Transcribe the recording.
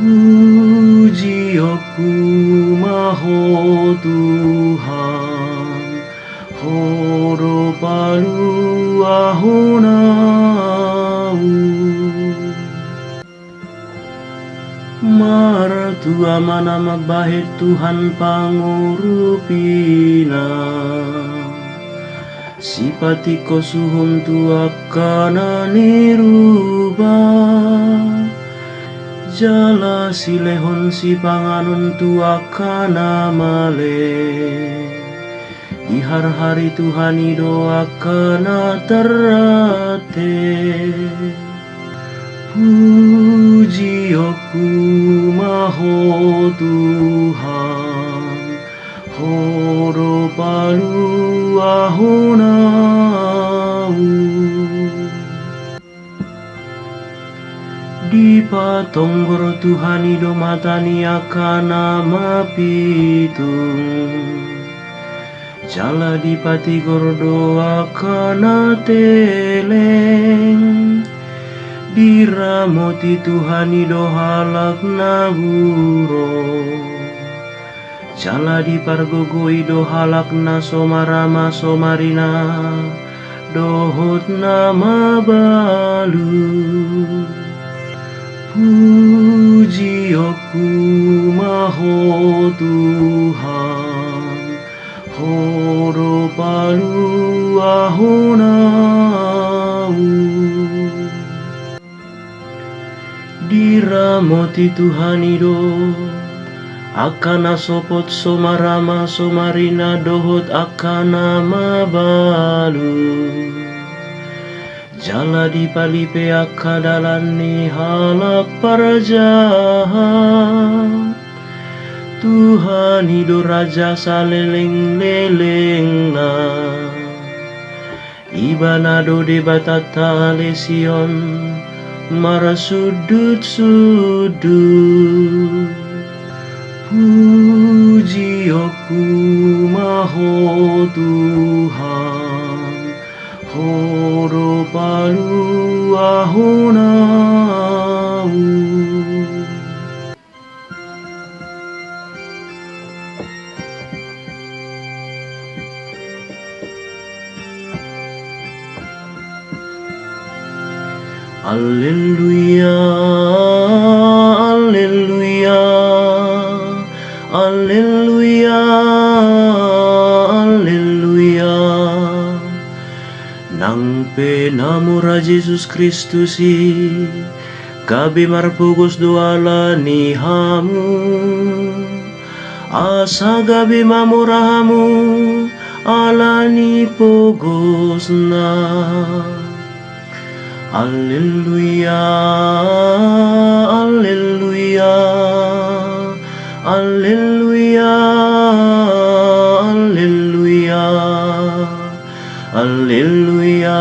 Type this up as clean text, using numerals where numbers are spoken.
Puji aku maho Tuhan, horo palu ahonau. Martua mana magbahit Tuhan pangurupina, sipati ko suhum tua kana niruba. Jala silehon si panganon tua kana male, di hari Tuhan doa kana terate. Puji aku maho Tuhan, horo palu ahonau. Di patonggor Tuhan ido matani akana mapitung, jala di pati gordo akana teleng. Di ramoti Tuhan ido halak naburo, jala di pargogo ido halak na somarama somarina, dohot nama balu. Puji aku maho Tuhan, horo palu ahonau. Diramoti Tuhan ido akana sopot somarama somarina dohot akana mabalu. Jala di palipe akadalani halak parajahat, Tuhan ido raja saleleng-leleng na, ibanado de batata lesion mara sudut-sudut. Puji aku maho Tuhan, horo palu ahonau. Alleluia, alleluia, alleluia, alleluia. Nang penamura Jesus Kristusi, gabi marpugos doala ni hamu, asa gabi mamurahamu, ala ni pugos na. Alleluia, alleluia, alleluia, alleluia, alleluia.